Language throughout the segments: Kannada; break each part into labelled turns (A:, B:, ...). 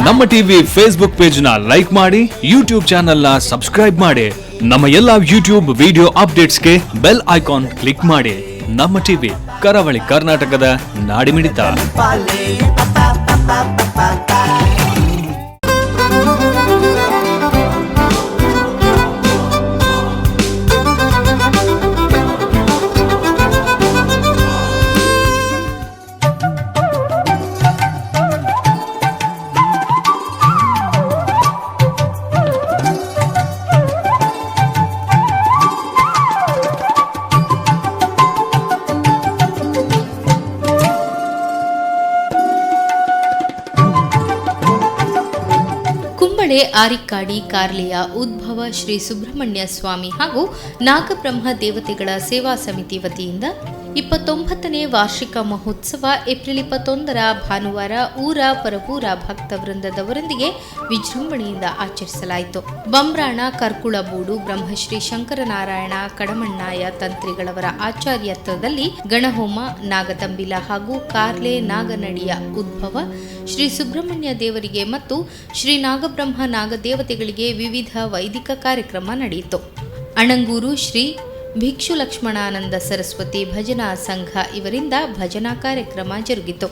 A: ನಮ್ಮ ಟಿವಿ ಫೇಸ್ಬುಕ್ ಪೇಜ್ ನ ಲೈಕ್ ಮಾಡಿ, ಯೂಟ್ಯೂಬ್ ಚಾನೆಲ್ ನ ಸಬ್ಸ್ಕ್ರೈಬ್ ಮಾಡಿ. ನಮ್ಮ ಎಲ್ಲಾ ಯೂಟ್ಯೂಬ್ ವಿಡಿಯೋ ಅಪ್ಡೇಟ್ಸ್ಗೆ ಬೆಲ್ ಐಕಾನ್ ಕ್ಲಿಕ್ ಮಾಡಿ. ನಮ್ಮ ಟಿವಿ ಕರಾವಳಿ ಕರ್ನಾಟಕದ ನಾಡಿಮಿಡಿತ.
B: ಆರಿಕ್ಕಾಡಿ ಕಾರ್ಲೆಯ ಉದ್ಭವ ಶ್ರೀ ಸುಬ್ರಹ್ಮಣ್ಯ ಸ್ವಾಮಿ ಹಾಗೂ ನಾಗಬ್ರಹ್ಮ ದೇವತೆಗಳ ಸೇವಾ ಸಮಿತಿ ವತಿಯಿಂದ 29ನೇ ವಾರ್ಷಿಕ ಮಹೋತ್ಸವ ಏಪ್ರಿಲ್ 21ರ ಭಾನುವಾರ ಊರ ಪರಪೂರ ಭಕ್ತ ವೃಂದದವರೊಂದಿಗೆ ವಿಜೃಂಭಣೆಯಿಂದ ಆಚರಿಸಲಾಯಿತು. ಬಂಬ್ರಾಣ ಕರ್ಕುಳಬೂಡು ಬ್ರಹ್ಮಶ್ರೀ ಶಂಕರನಾರಾಯಣ ಕಡಮಣ್ಣಾಯ ತಂತ್ರಿಗಳವರ ಆಚಾರ್ಯತ್ವದಲ್ಲಿ ಗಣಹೋಮ, ನಾಗತಂಬಿಲ ಹಾಗೂ ಕಾರ್ಲೆ ನಾಗನಡಿಯ ಉದ್ಭವ ಶ್ರೀ ಸುಬ್ರಹ್ಮಣ್ಯ ದೇವರಿಗೆ ಮತ್ತು ಶ್ರೀ ನಾಗಬ್ರಹ್ಮ ನಾಗದೇವತೆಗಳಿಗೆ ವಿವಿಧ ವೈದಿಕ ಕಾರ್ಯಕ್ರಮ ನಡೆಯಿತು. ಅಣಂಗೂರು ಶ್ರೀ ಭಿಕ್ಷು ಲಕ್ಷ್ಮಣಾನಂದ ಸರಸ್ವತಿ ಭಜನಾ ಸಂಘ ಇವರಿಂದ ಭಜನಾ ಕಾರ್ಯಕ್ರಮ ಜರುಗಿತು.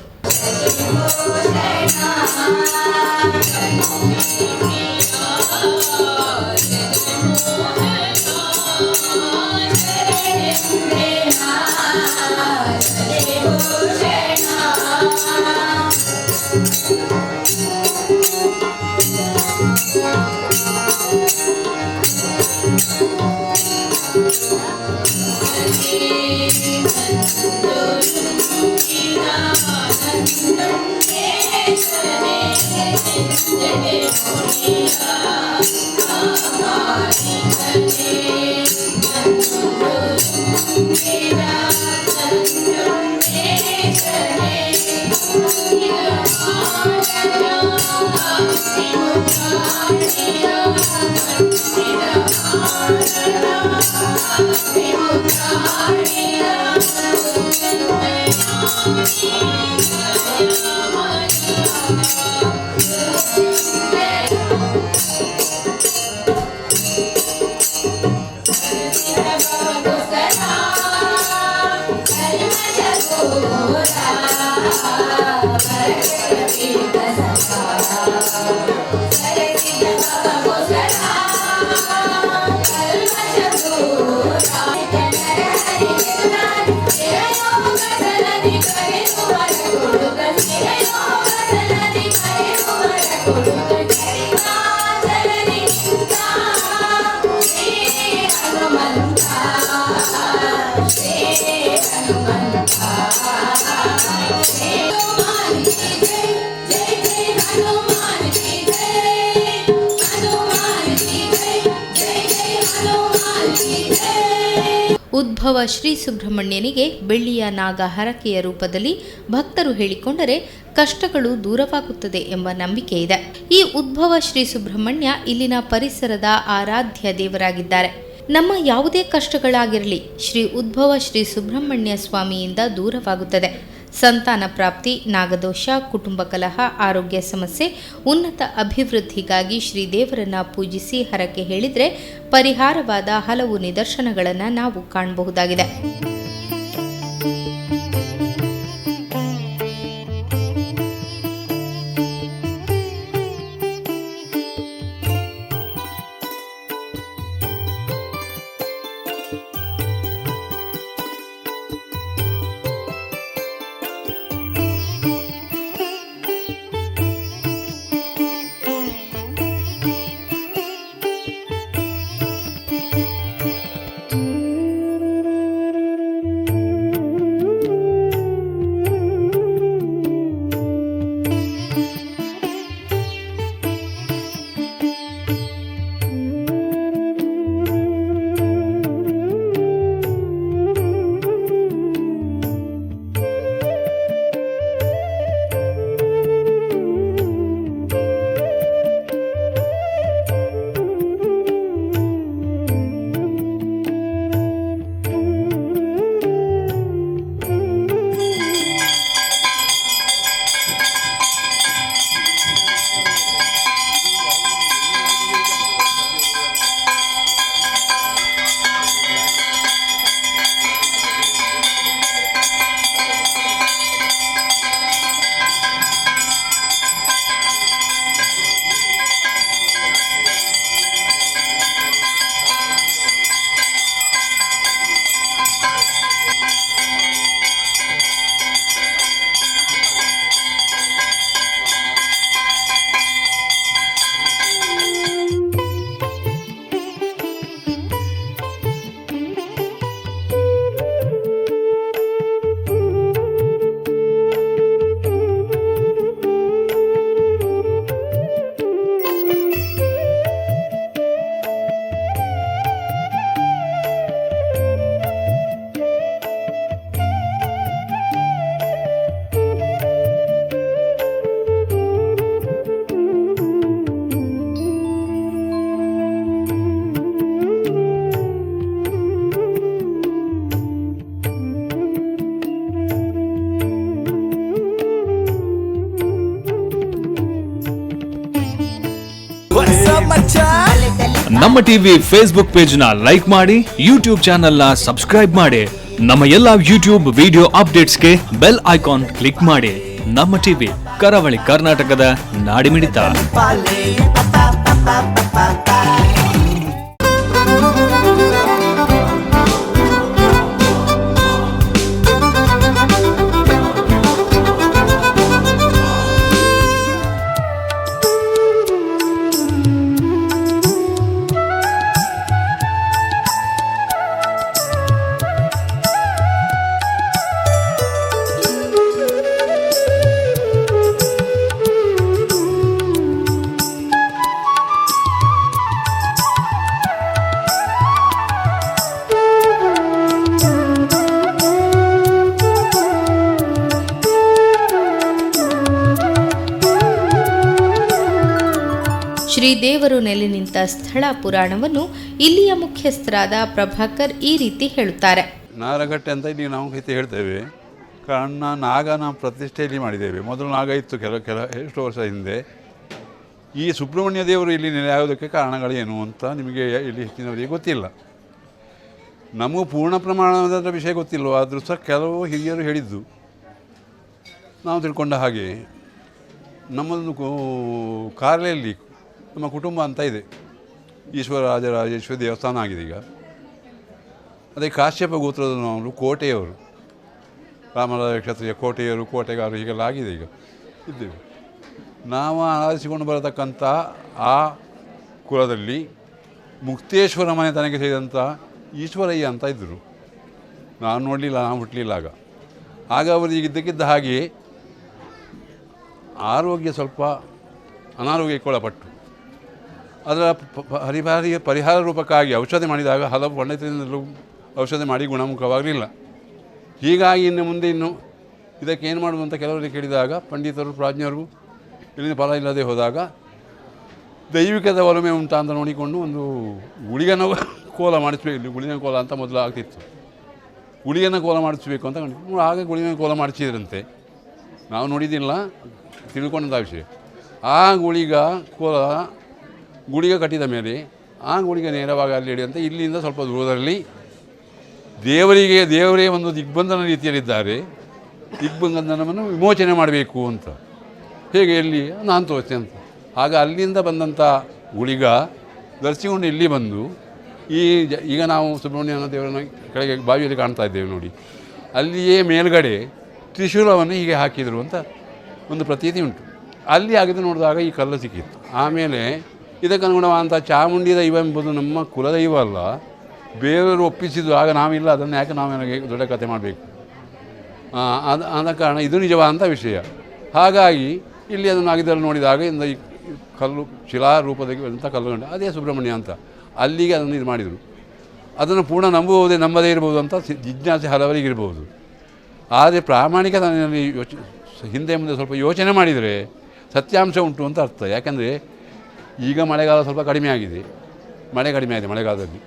B: ಉದ್ಭವ ಶ್ರೀ ಸುಬ್ರಹ್ಮಣ್ಯನಿಗೆ ಬೆಳ್ಳಿಯ ನಾಗ ಹರಕೆಯ ರೂಪದಲ್ಲಿ ಭಕ್ತರು ಹೇಳಿಕೊಂಡರೆ ಕಷ್ಟಗಳು ದೂರವಾಗುತ್ತದೆ ಎಂಬ ನಂಬಿಕೆ ಇದೆ. ಈ ಉದ್ಭವ ಶ್ರೀ ಸುಬ್ರಹ್ಮಣ್ಯ ಇಲ್ಲಿನ ಪರಿಸರದ ಆರಾಧ್ಯ ದೇವರಾಗಿದ್ದಾರೆ. ನಮ್ಮ ಯಾವುದೇ ಕಷ್ಟಗಳಾಗಿರಲಿ ಶ್ರೀ ಉದ್ಭವ ಶ್ರೀ ಸುಬ್ರಹ್ಮಣ್ಯ ಸ್ವಾಮಿಯಿಂದ ದೂರವಾಗುತ್ತದೆ. ಸಂತಾನ ಪ್ರಾಪ್ತಿ, ನಾಗದೋಷ, ಕುಟುಂಬ ಕಲಹ, ಆರೋಗ್ಯ ಸಮಸ್ಯೆ, ಉನ್ನತ ಅಭಿವೃದ್ಧಿಗಾಗಿ ಶ್ರೀದೇವರನ್ನ ಪೂಜಿಸಿ ಹರಕೆ ಹೇಳಿದರೆ ಪರಿಹಾರವಾದ ಹಲವು ನಿದರ್ಶನಗಳನ್ನು ನಾವು ಕಾಣಬಹುದಾಗಿದೆ.
A: ನಮ್ಮ ಟಿವಿ ಫೇಸ್ಬುಕ್ ಪೇಜ್ ನ ಲೈಕ್ ಮಾಡಿ, ಯೂಟ್ಯೂಬ್ ಚಾನೆಲ್ ನ ಸಬ್ಸ್ಕ್ರೈಬ್ ಮಾಡಿ. ನಮ್ಮ ಎಲ್ಲಾ ಯೂಟ್ಯೂಬ್ ವಿಡಿಯೋ ಅಪ್ಡೇಟ್ಸ್ಗೆ ಬೆಲ್ ಐಕಾನ್ ಕ್ಲಿಕ್ ಮಾಡಿ. ನಮ್ಮ ಟಿವಿ ಕರಾವಳಿ ಕರ್ನಾಟಕದ ನಾಡಿಮಿಡಿತ.
B: ಶ್ರೀದೇವರು ನೆಲೆ ನಿಂತ ಸ್ಥಳ ಪುರಾಣವನ್ನು ಇಲ್ಲಿಯ ಮುಖ್ಯಸ್ಥರಾದ ಪ್ರಭಾಕರ್ ಈ ರೀತಿ ಹೇಳುತ್ತಾರೆ.
C: ನಾರಗಟ್ಟೆ ಅಂತ ಇಲ್ಲಿ ನಾವು ಹೇಳ್ತೇವೆ. ಕಾರಣ ನಾಗ ನಾವು ಪ್ರತಿಷ್ಠೆಯಲ್ಲಿ ಮಾಡಿದ್ದೇವೆ. ಮೊದಲು ನಾಗ ಇತ್ತು ಎಷ್ಟು ವರ್ಷ ಹಿಂದೆ. ಈ ಸುಬ್ರಹ್ಮಣ್ಯ ದೇವರು ಇಲ್ಲಿ ನೆಲೆ ಆಗೋದಕ್ಕೆ ಕಾರಣಗಳೇನು ಅಂತ ನಿಮಗೆ ಇಲ್ಲಿ ಹೆಚ್ಚಿನವರಿಗೆ ಗೊತ್ತಿಲ್ಲ. ನಮಗೂ ಪೂರ್ಣ ಪ್ರಮಾಣದ ವಿಷಯ ಗೊತ್ತಿಲ್ಲ. ಆದರೂ ಸಹ ಕೆಲವು ಹಿರಿಯರು ಹೇಳಿದ್ದು ನಾವು ತಿಳ್ಕೊಂಡ ಹಾಗೆ, ನಮ್ಮದು ಕಾರ್ಲೆಯಲ್ಲಿ ನಮ್ಮ ಕುಟುಂಬ ಅಂತ ಇದೆ. ಈಶ್ವರ ರಾಜರಾಜೇಶ್ವರಿ ದೇವಸ್ಥಾನ ಆಗಿದೆ ಈಗ. ಅದೇ ಕಾಶ್ಯಪ ಗೋತ್ರದವರು ಕೋಟೆಯವರು, ರಾಮರಾಜ ಕ್ಷತ್ರಿಯ ಕೋಟೆಯವರು, ಕೋಟೆಗಾರರು ಹೀಗೆಲ್ಲ ಆಗಿದೆ ಈಗ ಇದ್ದೇವೆ. ನಾವು ಆರಿಸಿಕೊಂಡು ಬರತಕ್ಕಂಥ ಆ ಕುಲದಲ್ಲಿ ಮುಕ್ತೇಶ್ವರ ಮನೆತನಕ್ಕೆ ಸೇರಿದಂಥ ಈಶ್ವರಯ್ಯ ಅಂತ ಇದ್ದರು. ನಾನು ನೋಡಲಿಲ್ಲ, ನಾನು ಹುಟ್ಟಲಿಲ್ಲ ಆಗ ಅವರಿಗೆ ಇದ್ದಕ್ಕಿದ್ದ ಹಾಗೆ ಆರೋಗ್ಯ ಸ್ವಲ್ಪ ಅನಾರೋಗ್ಯಕ್ಕೊಳಪಟ್ಟು ಅದರ ಪರಿಹಾರ ರೂಪಕ್ಕಾಗಿ ಔಷಧಿ ಮಾಡಿದಾಗ ಹಲವು ಪಂಡಿತರಿಂದಲೂ ಔಷಧಿ ಮಾಡಿ ಗುಣಮುಖವಾಗಲಿಲ್ಲ. ಹೀಗಾಗಿ ಇನ್ನು ಮುಂದೆ ಇದಕ್ಕೆ ಏನು ಮಾಡುವುದು ಅಂತ ಕೆಲವರಿಗೆ ಕೇಳಿದಾಗ ಪಂಡಿತರು ಪ್ರಾಜ್ಞರು ಇಲ್ಲಿನ ಫಲ ಇಲ್ಲದೆ ಹೋದಾಗ ದೈವಿಕದ ಒಲಮೆ ಉಂಟಾ ಅಂತ ನೋಡಿಕೊಂಡು ಒಂದು ಗುಳಿಗನ ಕೋಲ ಮಾಡಿಸ್ಬೇಕು. ಇಲ್ಲಿ ಗುಳಿಗನ ಕೋಲ ಅಂತ ಮೊದಲು ಆಗ್ತಿತ್ತು. ಗುಳಿಗನ ಕೋಲ ಮಾಡಿಸ್ಬೇಕು ಅಂತ ಕಂಡು ಆಗ ಗುಳಿಗನ ಕೋಲ ಮಾಡಿಸಿದ್ರಂತೆ. ನಾವು ನೋಡಿದ್ದಿಲ್ಲ, ತಿಳ್ಕೊಂಡಂಥ ವಿಷಯ. ಆ ಗುಳಿಗ ಕಟ್ಟಿದ ಮೇಲೆ ಆ ಗುಳಿಗೆ ನೇರವಾಗಿ ಅಲ್ಲಿ ಹಿಡಿದಂತೆ ಇಲ್ಲಿಂದ ಸ್ವಲ್ಪ ದೂರದಲ್ಲಿ ದೇವರೇ ಒಂದು ದಿಗ್ಬಂಧನ ರೀತಿಯಲ್ಲಿದ್ದಾರೆ. ದಿಗ್ಬಂಧನವನ್ನು ವಿಮೋಚನೆ ಮಾಡಬೇಕು ಅಂತ ಹೇಗೆ ಎಲ್ಲಿ ನಾನು ತೋರಿಸ್ತೆ ಅಂತ. ಆಗ ಅಲ್ಲಿಂದ ಬಂದಂಥ ಗುಳಿಗ ಧರಿಸಿಕೊಂಡು ಇಲ್ಲಿ ಬಂದು ಈಗ ನಾವು ಸುಬ್ರಹ್ಮಣ್ಯನ ದೇವರನ್ನ ಕೆಳಗೆ ಬಾವಿಯಲ್ಲಿ ಕಾಣ್ತಾ ಇದ್ದೇವೆ ನೋಡಿ, ಅಲ್ಲಿಯೇ ಮೇಲ್ಗಡೆ ತ್ರಿಶೂಲವನ್ನು ಹೀಗೆ ಹಾಕಿದರು ಅಂತ ಒಂದು ಪ್ರತೀತಿ ಉಂಟು. ಅಲ್ಲಿ ಆಗಿದ್ದು ನೋಡಿದಾಗ ಈ ಕಲ್ಲು ಸಿಕ್ಕಿತ್ತು. ಆಮೇಲೆ ಇದಕ್ಕನುಗುಣವಾದಂಥ ಚಾಮುಂಡಿ ದೈವ ಎಂಬುದು ನಮ್ಮ ಕುಲದೈವ ಅಲ್ಲ, ಬೇರೆಯವರು ಒಪ್ಪಿಸಿದ್ದು. ಆಗ ನಾವಿಲ್ಲ, ಅದನ್ನು ಯಾಕೆ ನಾವೇನಾಗೆ ದೊಡ್ಡ ಕಥೆ ಮಾಡಬೇಕು? ಆದ ಕಾರಣ ಇದು ನಿಜವಾದಂಥ ವಿಷಯ. ಹಾಗಾಗಿ ಇಲ್ಲಿ ಅದನ್ನು ಆಗಿದ್ದಲ್ಲಿ ನೋಡಿದಾಗ ಇಂದ ಈ ಕಲ್ಲು ಶಿಲಾರೂಪದಲ್ಲಿ ಅಂತ ಕಲ್ಲು ಕಂಡು ಅದೇ ಸುಬ್ರಹ್ಮಣ್ಯ ಅಂತ ಅಲ್ಲಿಗೆ ಅದನ್ನು ಇದು ಮಾಡಿದರು. ಅದನ್ನು ಪೂರ್ಣ ನಂಬದೇ ಇರ್ಬೋದು ಅಂತ ಜಿಜ್ಞಾಸೆ ಹಲವರಿಗಿರ್ಬೋದು. ಆದರೆ ಪ್ರಾಮಾಣಿಕತೆಯಲ್ಲಿ ಹಿಂದೆ ಮುಂದೆ ಸ್ವಲ್ಪ ಯೋಚನೆ ಮಾಡಿದರೆ ಸತ್ಯಾಂಶ ಉಂಟು ಅಂತ ಅರ್ಥ. ಯಾಕೆಂದರೆ ಈಗ ಮಳೆಗಾಲ ಸ್ವಲ್ಪ ಕಡಿಮೆ ಆಗಿದೆ, ಮಳೆಗಾಲದಲ್ಲಿ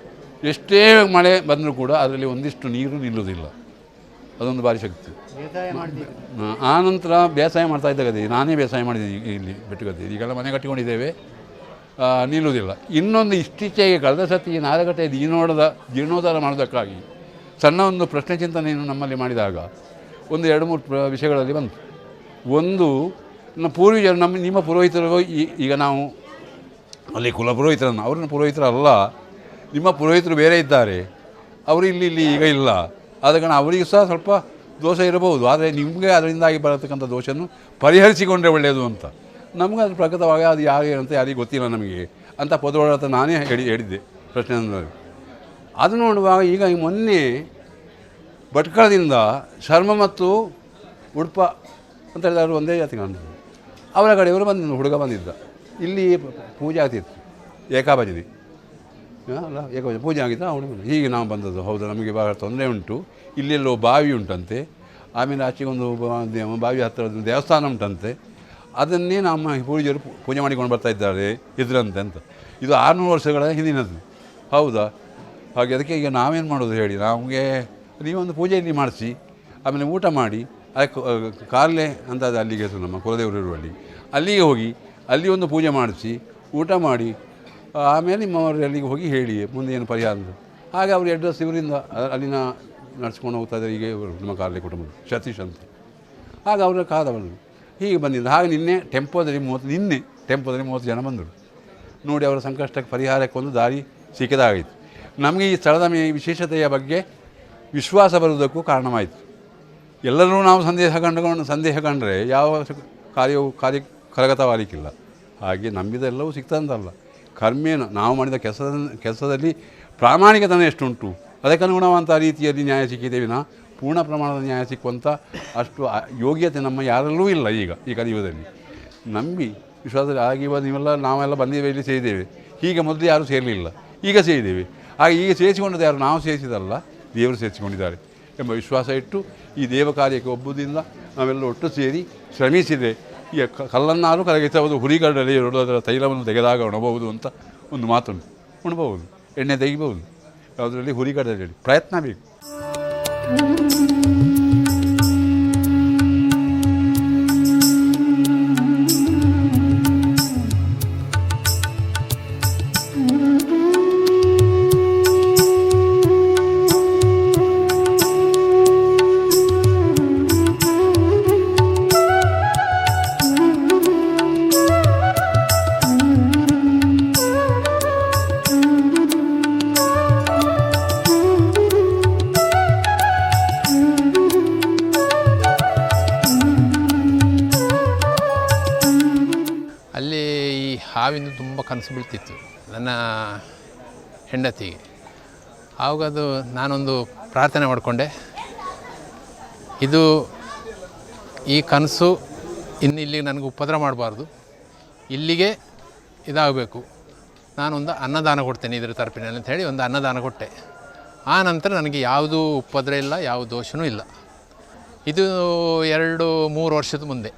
C: ಎಷ್ಟೇ ಮಳೆ ಬಂದರೂ ಕೂಡ ಅದರಲ್ಲಿ ಒಂದಿಷ್ಟು ನೀರು ನಿಲ್ಲುವುದಿಲ್ಲ. ಅದೊಂದು ಭಾರಿ ಶಕ್ತಿ. ಆ ನಂತರ ಬೇಸಾಯ ಮಾಡ್ತಾಯಿದ್ದ ಗದ್ದೆ, ನಾನೇ ಬೇಸಾಯ ಮಾಡಿದ್ದೀನಿ ಇಲ್ಲಿ ಬೆಟ್ಟಗದ್ದೆ. ಈಗೆಲ್ಲ ಮನೆ ಕಟ್ಟಿಕೊಂಡಿದ್ದೇವೆ, ನಿಲ್ಲುವುದಿಲ್ಲ. ಇನ್ನೊಂದು ಇತ್ತೀಚೆಗೆ ಕಳೆದ ಸತಿ ನಾರಗಟ್ಟೆ ಜೀರ್ಣೋದ್ಧಾರ ಮಾಡೋದಕ್ಕಾಗಿ ಸಣ್ಣ ಒಂದು ಪ್ರಶ್ನೆ ಚಿಂತನೆಯನ್ನು ನಮ್ಮಲ್ಲಿ ಮಾಡಿದಾಗ ಒಂದು 2-3 ವಿಷಯಗಳಲ್ಲಿ ಬಂತು. ಒಂದು, ನಮ್ಮ ಪೂರ್ವಜರು ನಿಮ್ಮ ಪುರೋಹಿತರು ಈಗ ನಾವು ಅಲ್ಲಿ ಕುಲಪುರೋಹಿತರನ್ನು ಅವ್ರನ್ನ ಪುರೋಹಿತರಲ್ಲ, ನಿಮ್ಮ ಪುರೋಹಿತರು ಬೇರೆ ಇದ್ದಾರೆ, ಅವರು ಇಲ್ಲಿ ಈಗ ಇಲ್ಲ. ಆದ ಕಾರಣ ಅವರಿಗೂ ಸಹ ಸ್ವಲ್ಪ ದೋಷ ಇರಬಹುದು. ಆದರೆ ನಿಮಗೆ ಅದರಿಂದಾಗಿ ಬರತಕ್ಕಂಥ ದೋಷವನ್ನು ಪರಿಹರಿಸಿಕೊಂಡ್ರೆ ಒಳ್ಳೆಯದು ಅಂತ. ನಮಗೆ ಅದು ಪ್ರಕಟವಾಗಿ ಅದು ಅಂತ ಯಾರಿಗೂ ಗೊತ್ತಿಲ್ಲ ನಮಗೆ ಅಂತ ಪದವಾಡ ನಾನೇ ಹೇಳಿದ್ದೆ ಪ್ರಶ್ನೆ. ಅದು ನೋಡುವಾಗ ಈಗ ಮೊನ್ನೆ ಭಟ್ಕಳದಿಂದ ಶರ್ಮ ಮತ್ತು ಉಡುಪ ಅಂತ ಹೇಳಿದವರು ಒಂದೇ ಜಾತಿ ಕಾಣ್ತದೆ. ಅವರ ಕಡೆಯವರು ಹುಡುಗ ಬಂದಿದ್ದ. ಇಲ್ಲಿ ಪೂಜೆ ಆಗ್ತಿತ್ತು, ಏಕಾಭಜನೆ ಅಲ್ಲ, ಏಕಾಭಜನೆ ಪೂಜೆ ಆಗಿತ್ತು. ಹುಡುಗ ಹೀಗೆ ನಾವು ಬಂದದ್ದು. ಹೌದು, ನಮಗೆ ಭಾಳ ತೊಂದರೆ ಉಂಟು, ಇಲ್ಲೆಲ್ಲೋ ಬಾವಿ ಉಂಟಂತೆ, ಆಮೇಲೆ ಆಚೆಗೊಂದು ಬಾವಿ ಹತ್ತಿರ ದೇವಸ್ಥಾನ ಉಂಟಂತೆ, ಅದನ್ನೇ ನಮ್ಮ ಪೂಜೆಯರು ಪೂಜೆ ಮಾಡಿಕೊಂಡು ಬರ್ತಾಯಿದ್ದಾರೆ ಇದ್ರಂತೆ ಅಂತ. ಇದು 600 ವರ್ಷಗಳ ಹಿಂದಿನದ್ದು. ಹೌದಾ? ಹಾಗೆ ಅದಕ್ಕೆ ಈಗ ನಾವೇನು ಮಾಡೋದು ಹೇಳಿ, ನಮಗೆ ನೀವೊಂದು ಪೂಜೆ ಇಲ್ಲಿ ಮಾಡಿಸಿ, ಆಮೇಲೆ ಊಟ ಮಾಡಿ, ಅದಕ್ಕೆ ಕಾರ್ಲೆ ಅಂತ ಅಲ್ಲಿಗೆ ನಮ್ಮ ಕುಲದೇವರು ಇರುವಲ್ಲಿ ಅಲ್ಲಿಗೆ ಹೋಗಿ ಅಲ್ಲಿ ಒಂದು ಪೂಜೆ ಮಾಡಿಸಿ ಊಟ ಮಾಡಿ ಆಮೇಲೆ ನಿಮ್ಮವರು ಅಲ್ಲಿಗೆ ಹೋಗಿ ಹೇಳಿ ಮುಂದೆ ಏನು ಪರಿಹಾರ ಅಂತ. ಆಗ ಅವರು ಅಡ್ರೆಸ್ ಇವರಿಂದ ಅಲ್ಲಿನ ನಡ್ಸ್ಕೊಂಡು ಹೋಗ್ತಾ ಇದ್ದಾರೆ. ಈಗ ಇವರು ನಮ್ಮ ಕಾರ್ಯ ಕುಟುಂಬದ ಸತೀಶ್ ಅಂತ. ಆಗ ಅವರ ಕಾದವರು ಹೀಗೆ ಬಂದಿದ್ದು. ಹಾಗೆ ನಿನ್ನೆ ಟೆಂಪೋದಲ್ಲಿ 30 ಜನ ಬಂದರು. ನೋಡಿ ಅವರ ಸಂಕಷ್ಟಕ್ಕೆ ಪರಿಹಾರಕ್ಕೆ ಒಂದು ದಾರಿ ಸಿಕ್ಕದಾಗಿತ್ತು. ನಮಗೆ ಈ ಸ್ಥಳದ ವಿಶೇಷತೆಯ ಬಗ್ಗೆ ವಿಶ್ವಾಸ ಬರುವುದಕ್ಕೂ ಕಾರಣವಾಯಿತು. ಎಲ್ಲರೂ ನಾವು ಸಂದೇಹ ಕಂಡರೆ ಯಾವ ಕಾರ್ಯ ಕರಗತವಾಗಲಿಕ್ಕಿಲ್ಲ. ಹಾಗೆ ನಂಬಿದೆಲ್ಲವೂ ಸಿಗ್ತದಂತಲ್ಲ. ಕರ್ಮೇನ ನಾವು ಮಾಡಿದ ಕೆಲಸದಲ್ಲಿ ಪ್ರಾಮಾಣಿಕತನ ಎಷ್ಟುಂಟು ಅದಕ್ಕನುಗುಣವಂಥ ರೀತಿಯಲ್ಲಿ ನ್ಯಾಯ ಸಿಕ್ಕಿದೆ ವಿನ ಪೂರ್ಣ ಪ್ರಮಾಣದ ನ್ಯಾಯ ಸಿಕ್ಕುವಂಥ ಅಷ್ಟು ಯೋಗ್ಯತೆ ನಮ್ಮ ಯಾರಲ್ಲೂ ಇಲ್ಲ. ಈ ಕಲಿಯುಗದಲ್ಲಿ ನಂಬಿ ವಿಶ್ವಾಸದಲ್ಲಿ ಆಗಿವ ನಾವೆಲ್ಲ ಬಂದಿದ್ದೇವೆ, ಇಲ್ಲಿ ಸೇರಿದ್ದೇವೆ. ಹೀಗೆ ಮೊದಲು ಯಾರೂ ಸೇರಲಿಲ್ಲ, ಈಗ ಸೇರಿದ್ದೇವೆ. ಹಾಗೆ ಈಗ ಸೇರಿಸಿಕೊಂಡದ್ದು ಯಾರು ನಾವು ಸೇರಿಸಿದಲ್ಲ, ದೇವರು ಸೇರಿಸಿಕೊಂಡಿದ್ದಾರೆ ಎಂಬ ವಿಶ್ವಾಸ ಇಟ್ಟು ಈ ದೇವ ಕಾರ್ಯಕ್ಕೆ ಒಬ್ಬುದರಿಂದ ನಾವೆಲ್ಲ ಒಟ್ಟು ಸೇರಿ ಶ್ರಮಿಸಿದರೆ ಈ ಕಲ್ಲನ್ನಾರು ಕರಗಿಸಬಹುದು, ಹುರಿಗಡಲೆ ಅದರ ತೈಲವನ್ನು ತೆಗೆದಾಗ ಉಣಬಹುದು ಅಂತ ಒಂದು ಮಾತುಂಟು. ಉಣ್ಬಹುದು, ಎಣ್ಣೆ ತೆಗಿಬಹುದು, ಯಾವುದರಲ್ಲಿ ಹುರಿಗಡಲೆ ಪ್ರಯತ್ನ ಬೇಕು.
D: ಹಾವಿಂದು ತುಂಬ ಕನಸು ಬೀಳ್ತಿತ್ತು ನನ್ನ ಹೆಂಡತಿಗೆ. ಆವಾಗದು ನಾನೊಂದು ಪ್ರಾರ್ಥನೆ ಮಾಡಿಕೊಂಡೆ, ಈ ಕನಸು ಇನ್ನು ಇಲ್ಲಿಗೆ ನನಗೆ ಉಪದ್ರ ಮಾಡಬಾರ್ದು, ಇಲ್ಲಿಗೆ ಇದಾಗಬೇಕು, ನಾನೊಂದು ಅನ್ನದಾನ ಕೊಡ್ತೇನೆ ಇದರ ತರಪಿನಲ್ಲಿ ಅಂತ ಹೇಳಿ ಒಂದು ಅನ್ನದಾನ ಕೊಟ್ಟೆ. ಆ ನಂತರ ನನಗೆ ಯಾವುದೂ ಉಪದ್ರ ಇಲ್ಲ, ಯಾವ ದೋಷವೂ ಇಲ್ಲ. ಇದು 2-3 ವರ್ಷದ ಮುಂದೆ,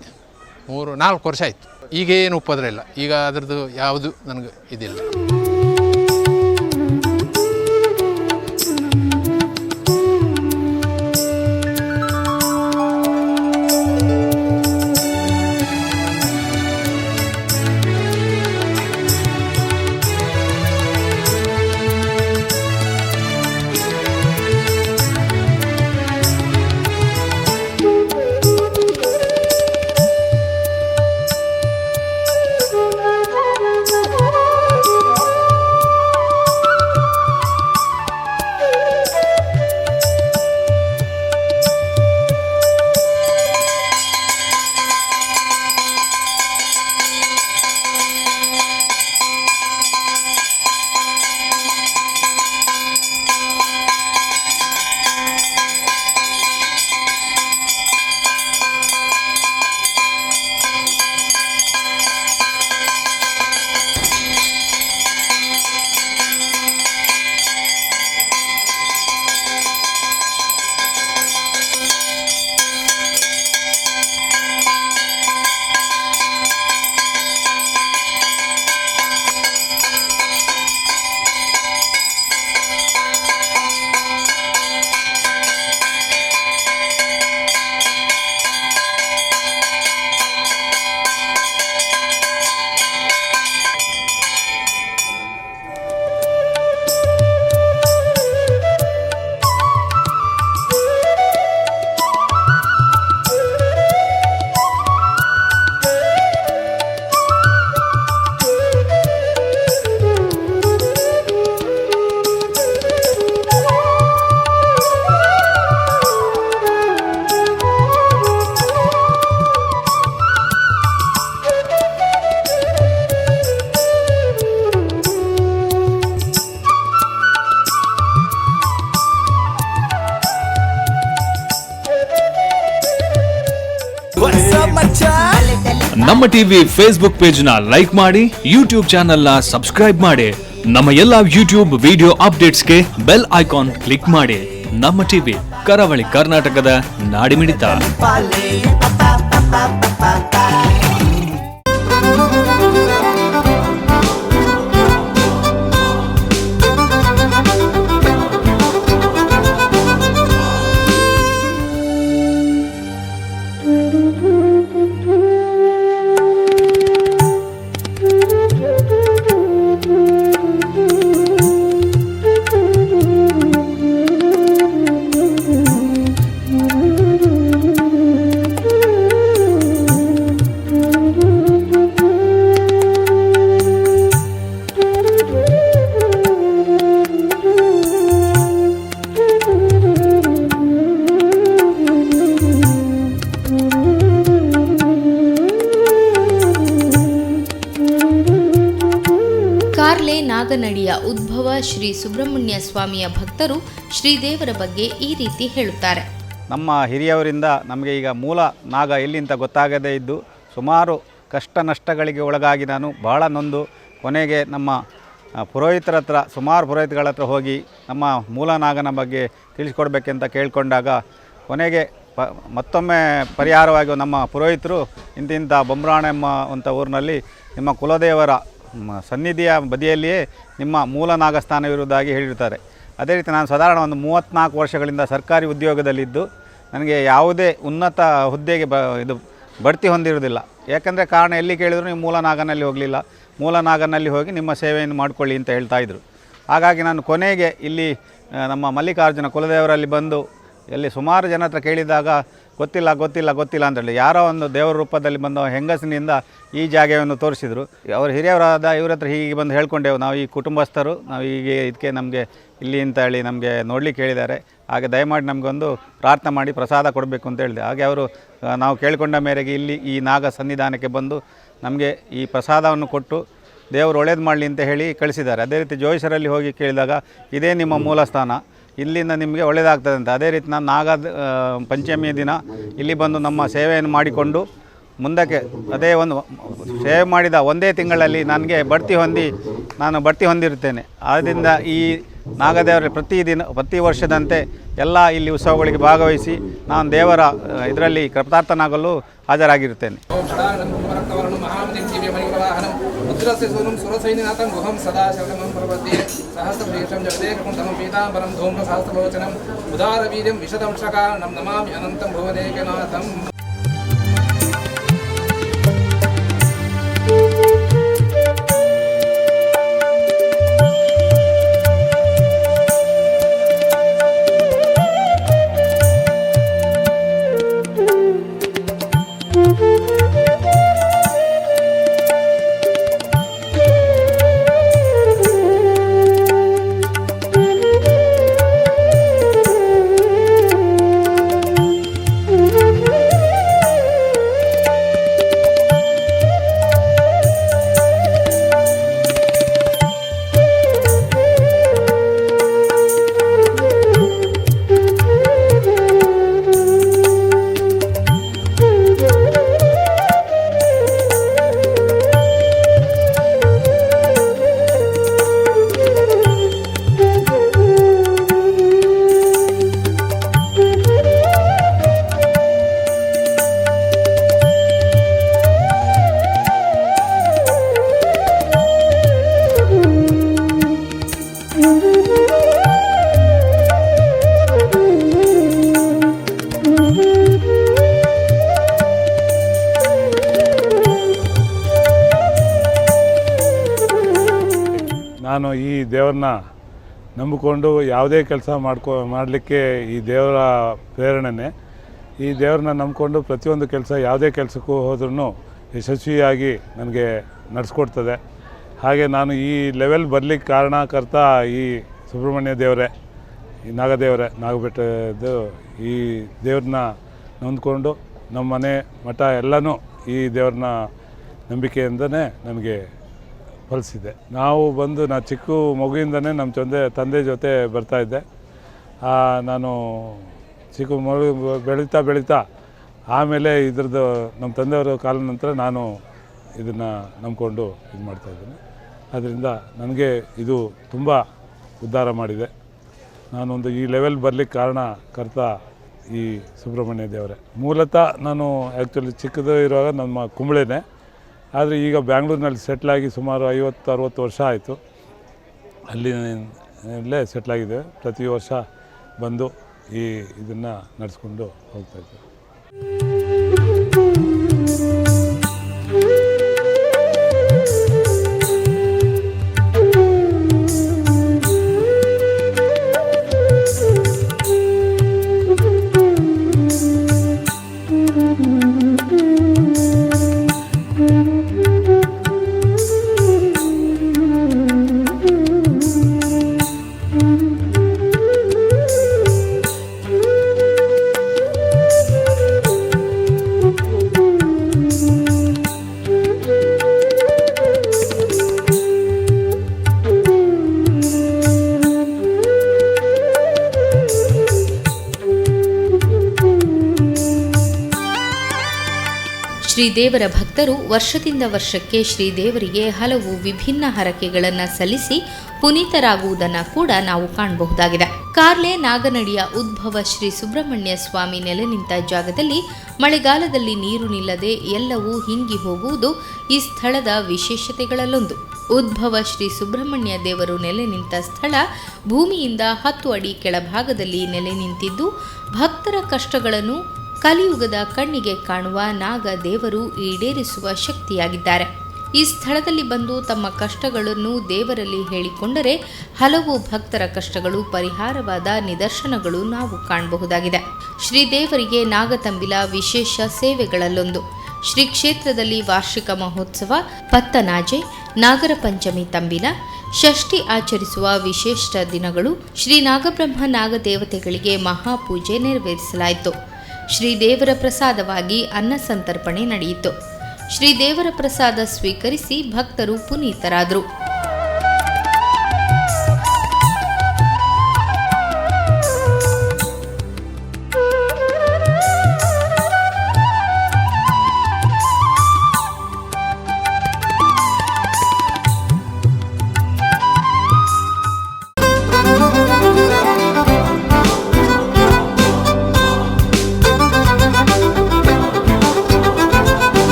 D: 3-4 ವರ್ಷ ಆಯಿತು. ಈಗೇನು ಉಪದ್ರ ಇಲ್ಲ, ಈಗ ಅದರದ್ದು ಯಾವುದು ನನಗೆ ಇದಿಲ್ಲ.
A: ನಮ್ಮ ಟಿವಿ ಫೇಸ್ಬುಕ್ ಪೇಜ್ ನ ಲೈಕ್ ಮಾಡಿ, ಯೂಟ್ಯೂಬ್ ಚಾನೆಲ್ ನ ಸಬ್ಸ್ಕ್ರೈಬ್ ಮಾಡಿ. ನಮ್ಮ ಎಲ್ಲಾ ಯೂಟ್ಯೂಬ್ ವಿಡಿಯೋ ಅಪ್ಡೇಟ್ಸ್ಗೆ ಬೆಲ್ ಐಕಾನ್ ಕ್ಲಿಕ್ ಮಾಡಿ. ನಮ್ಮ ಟಿವಿ ಕರಾವಳಿ ಕರ್ನಾಟಕದ ನಾಡಿಮಿಡಿತ.
B: ನಾಗನಡಿಯ ಉದ್ಭವ ಶ್ರೀ ಸುಬ್ರಹ್ಮಣ್ಯ ಸ್ವಾಮಿಯ ಭಕ್ತರು ಶ್ರೀದೇವರ ಬಗ್ಗೆ ಈ ರೀತಿ ಹೇಳುತ್ತಾರೆ.
E: ನಮ್ಮ ಹಿರಿಯವರಿಂದ ನಮಗೆ ಈಗ ಮೂಲ ನಾಗ ಎಲ್ಲಿ ಅಂತ ಗೊತ್ತಾಗದೇ ಇದ್ದು ಸುಮಾರು ಕಷ್ಟ ನಷ್ಟಗಳಿಗೆ ಒಳಗಾಗಿ ನಾನು ಬಹಳ ನೊಂದು ಕೊನೆಗೆ ನಮ್ಮ ಪುರೋಹಿತರ ಹತ್ರ ಸುಮಾರು ಪುರೋಹಿತಗಳ ಹತ್ರ ಹೋಗಿ ನಮ್ಮ ಮೂಲ ನಾಗನ ಬಗ್ಗೆ ತಿಳಿಸ್ಕೊಡ್ಬೇಕೆಂತ ಕೇಳಿಕೊಂಡಾಗ ಕೊನೆಗೆ ಮತ್ತೊಮ್ಮೆ ಪರಿಹಾರವಾಗಿ ನಮ್ಮ ಪುರೋಹಿತರು ಇಂತಿಂಥ ಬೊಂಬ್ರಾಣ ಎಂಬ ಊರಿನಲ್ಲಿ ನಿಮ್ಮ ಕುಲದೇವರ ಸನ್ನಿಧಿಯ ಬದಿಯಲ್ಲಿಯೇ ನಿಮ್ಮ ಮೂಲ ನಾಗಸ್ಥಾನವಿರುವುದಾಗಿ ಹೇಳಿರ್ತಾರೆ. ಅದೇ ರೀತಿ ನಾನು ಸಾಧಾರಣ ಒಂದು 34 ವರ್ಷಗಳಿಂದ ಸರ್ಕಾರಿ ಉದ್ಯೋಗದಲ್ಲಿದ್ದು ನನಗೆ ಯಾವುದೇ ಉನ್ನತ ಹುದ್ದೆಗೆ ಬಡ್ತಿ ಹೊಂದಿರುವುದಿಲ್ಲ. ಯಾಕೆಂದರೆ ಕಾರಣ ಎಲ್ಲಿ ಕೇಳಿದ್ರು ನೀವು ಮೂಲ ನಾಗನಲ್ಲಿ ಹೋಗಲಿಲ್ಲ, ಮೂಲ ನಾಗನಲ್ಲಿ ಹೋಗಿ ನಿಮ್ಮ ಸೇವೆಯನ್ನು ಮಾಡಿಕೊಳ್ಳಿ ಅಂತ ಹೇಳ್ತಾಯಿದ್ರು. ಹಾಗಾಗಿ ನಾನು ಕೊನೆಗೆ ಇಲ್ಲಿ ನಮ್ಮ ಮಲ್ಲಿಕಾರ್ಜುನ ಕುಲದೇವರಲ್ಲಿ ಬಂದು ಎಲ್ಲಿ ಸುಮಾರು ಜನ ಹತ್ರ ಕೇಳಿದಾಗ ಗೊತ್ತಿಲ್ಲ ಅಂತೇಳಿ ಯಾರೋ ಒಂದು ದೇವರ ರೂಪದಲ್ಲಿ ಬಂದ ಹೆಂಗಸಿನಿಂದ ಈ ಜಾಗವನ್ನು ತೋರಿಸಿದರು. ಅವರು ಹಿರಿಯವರಾದ ಇವ್ರ ಹತ್ರ ಹೀಗೆ ಬಂದು ಹೇಳ್ಕೊಂಡೆವು, ನಾವು ಈ ಕುಟುಂಬಸ್ಥರು ನಾವು ಹೀಗೆ ಇದಕ್ಕೆ ನಮಗೆ ಇಲ್ಲಿ ಅಂತ ಹೇಳಿ ನಮಗೆ ನೋಡಲಿಕ್ಕೆ ಹೇಳಿದ್ದಾರೆ, ಹಾಗೆ ದಯಮಾಡಿ ನಮಗೊಂದು ಪ್ರಾರ್ಥನೆ ಮಾಡಿ ಪ್ರಸಾದ ಕೊಡಬೇಕು ಅಂತ ಹೇಳಿದೆ. ಹಾಗೆ ಅವರು ನಾವು ಕೇಳಿಕೊಂಡ ಮೇರೆಗೆ ಇಲ್ಲಿ ಈ ನಾಗ ಸನ್ನಿಧಾನಕ್ಕೆ ಬಂದು ನಮಗೆ ಈ ಪ್ರಸಾದವನ್ನು ಕೊಟ್ಟು ದೇವರು ಒಳ್ಳೇದು ಮಾಡಲಿ ಅಂತ ಹೇಳಿ ಕಳಿಸಿದ್ದಾರೆ. ಅದೇ ರೀತಿ ಜೋಯಿಸರಲ್ಲಿ ಹೋಗಿ ಕೇಳಿದಾಗ ಇದೇ ನಿಮ್ಮ ಮೂಲ ಸ್ಥಾನ, ಇಲ್ಲಿಂದ ನಿಮಗೆ ಒಳ್ಳೆಯದಾಗ್ತದೆ ಅಂತ. ಅದೇ ರೀತಿ ನಾನು ನಾಗ ಪಂಚಮಿಯ ದಿನ ಇಲ್ಲಿ ಬಂದು ನಮ್ಮ ಸೇವೆಯನ್ನು ಮಾಡಿಕೊಂಡು ಮುಂದಕ್ಕೆ ಅದೇ ಒಂದು ಸೇವೆ ಮಾಡಿದ ಒಂದೇ ತಿಂಗಳಲ್ಲಿ ನನಗೆ ಬಡ್ತಿ ಹೊಂದಿರುತ್ತೇನೆ. ಆದ್ದರಿಂದ ಈ ನಾಗದೇವರ ಪ್ರತಿ ವರ್ಷದಂತೆ ಎಲ್ಲ ಇಲ್ಲಿ ಉತ್ಸವಗಳಿಗೆ ಭಾಗವಹಿಸಿ ನಾನು ದೇವರ ಇದರಲ್ಲಿ ಕೃತಾರ್ಥನಾಗಲು ಹಾಜರಾಗಿರುತ್ತೇನೆ.
F: ನಾನು ಈ ದೇವ್ರನ್ನ ನಂಬಿಕೊಂಡು ಯಾವುದೇ ಕೆಲಸ ಮಾಡಲಿಕ್ಕೆ ಈ ದೇವರ ಪ್ರೇರಣೆನೇ. ಈ ದೇವ್ರನ್ನ ನಂಬಿಕೊಂಡು ಪ್ರತಿಯೊಂದು ಕೆಲಸ ಯಾವುದೇ ಕೆಲಸಕ್ಕೂ ಹೋದ್ರೂ ಯಶಸ್ವಿಯಾಗಿ ನನಗೆ ನಡೆಸ್ಕೊಡ್ತದೆ. ಹಾಗೆ ನಾನು ಈ ಲೆವೆಲ್ ಬರಲಿಕ್ಕೆ ಕಾರಣಕರ್ತ ಈ ಸುಬ್ರಹ್ಮಣ್ಯ ದೇವರೇ, ಈ ನಾಗದೇವರೇ, ನಾಗಬೆಟ್ಟದ್ದು ಈ ದೇವ್ರನ್ನ ನಂಬಿಕೊಂಡು ನಮ್ಮ ಮನೆ ಮಠ ಎಲ್ಲನೂ ಈ ದೇವ್ರನ್ನ ನಂಬಿಕೆಯಿಂದನೇ ನನಗೆ ಫಲಿಸಿದೆ. ನಾನು ಚಿಕ್ಕ ಮಗುವಿಂದನೇ ನಮ್ಮ ತಂದೆ ಜೊತೆ ಬರ್ತಾಯಿದ್ದೆ. ನಾನು ಚಿಕ್ಕ ಮಗು ಬೆಳೀತಾ ಆಮೇಲೆ ಇದ್ರದ್ದು ನಮ್ಮ ತಂದೆಯವರ ಕಾಲದ ನಂತರ ನಾನು ಇದನ್ನು ನಂಬಿಕೊಂಡು ಇದು ಮಾಡ್ತಾಯಿದ್ದೇನೆ. ಅದರಿಂದ ನನಗೆ ಇದು ತುಂಬ ಉದ್ಧಾರ ಮಾಡಿದೆ. ನಾನೊಂದು ಈ ಲೆವೆಲ್ ಬರಲಿಕ್ಕೆ ಕಾರಣಕರ್ತ ಈ ಸುಬ್ರಹ್ಮಣ್ಯ ದೇವರೇ. ಮೂಲತಃ ನಾನು ಆ್ಯಕ್ಚುಲಿ ಚಿಕ್ಕದು ಇರುವಾಗ ನಮ್ಮ ಕುಂಬಳೆನೇ, ಆದರೆ ಈಗ ಬ್ಯಾಂಗ್ಳೂರಿನಲ್ಲಿ ಸೆಟ್ಲಾಗಿ ಸುಮಾರು 50-60 ವರ್ಷ ಆಯಿತು. ಅಲ್ಲೇ ಸೆಟ್ಲಾಗಿದೆ. ಪ್ರತಿ ವರ್ಷ ಬಂದು ಇದನ್ನು ನಡೆಸ್ಕೊಂಡು ಹೋಗ್ತಾಯಿದ್ದೆ.
B: ಶ್ರೀದೇವರ ಭಕ್ತರು ವರ್ಷದಿಂದ ವರ್ಷಕ್ಕೆ ಶ್ರೀದೇವರಿಗೆ ಹಲವು ವಿಭಿನ್ನ ಹರಕೆಗಳನ್ನು ಸಲ್ಲಿಸಿ ಪುನೀತರಾಗುವುದನ್ನು ಕೂಡ ನಾವು ಕಾಣಬಹುದಾಗಿದೆ. ಕಾರ್ಲೆ ನಾಗನಡಿಯ ಉದ್ಭವ ಶ್ರೀ ಸುಬ್ರಹ್ಮಣ್ಯ ಸ್ವಾಮಿ ನೆಲೆ ನಿಂತ ಜಾಗದಲ್ಲಿ ಮಳೆಗಾಲದಲ್ಲಿ ನೀರು ನಿಲ್ಲದೆ ಎಲ್ಲವೂ ಹಿಂಗಿ ಹೋಗುವುದು ಈ ಸ್ಥಳದ ವಿಶೇಷತೆಗಳಲ್ಲೊಂದು. ಉದ್ಭವ ಶ್ರೀ ಸುಬ್ರಹ್ಮಣ್ಯ ದೇವರು ನೆಲೆ ನಿಂತ ಸ್ಥಳ ಭೂಮಿಯಿಂದ 10 ಅಡಿ ಕೆಳಭಾಗದಲ್ಲಿ ನೆಲೆ ನಿಂತಿದ್ದು ಭಕ್ತರ ಕಷ್ಟಗಳನ್ನು ಕಲಿಯುಗದ ಕಣ್ಣಿಗೆ ಕಾಣುವ ನಾಗ ದೇವರು ಈಡೇರಿಸುವ ಶಕ್ತಿಯಾಗಿದ್ದಾರೆ. ಈ ಸ್ಥಳದಲ್ಲಿ ಬಂದು ತಮ್ಮ ಕಷ್ಟಗಳನ್ನು ದೇವರಲ್ಲಿ ಹೇಳಿಕೊಂಡರೆ ಹಲವು ಭಕ್ತರ ಕಷ್ಟಗಳು ಪರಿಹಾರವಾದ ನಿದರ್ಶನಗಳು ನಾವು ಕಾಣಬಹುದಾಗಿದೆ. ಶ್ರೀದೇವರಿಗೆ ನಾಗತಂಬಿಲ ವಿಶೇಷ ಸೇವೆಗಳಲ್ಲೊಂದು. ಶ್ರೀ ಕ್ಷೇತ್ರದಲ್ಲಿ ವಾರ್ಷಿಕ ಮಹೋತ್ಸವ, ಪತ್ತನಾಜೆ, ನಾಗರ ಪಂಚಮಿ ತಂಬಿಲ, ಷಷ್ಠಿ ಆಚರಿಸುವ ವಿಶೇಷ ದಿನಗಳು, ಶ್ರೀ ನಾಗಬ್ರಹ್ಮ ನಾಗದೇವತೆಗಳಿಗೆ ಮಹಾಪೂಜೆ ನೆರವೇರಿಸಲಾಯಿತು. ಶ್ರೀದೇವರ ಪ್ರಸಾದವಾಗಿ ಅನ್ನ ಸಂತರ್ಪಣೆ ನಡೆಯಿತು. ಶ್ರೀದೇವರ ಪ್ರಸಾದ ಸ್ವೀಕರಿಸಿ ಭಕ್ತರು ಪುನೀತರಾದರು.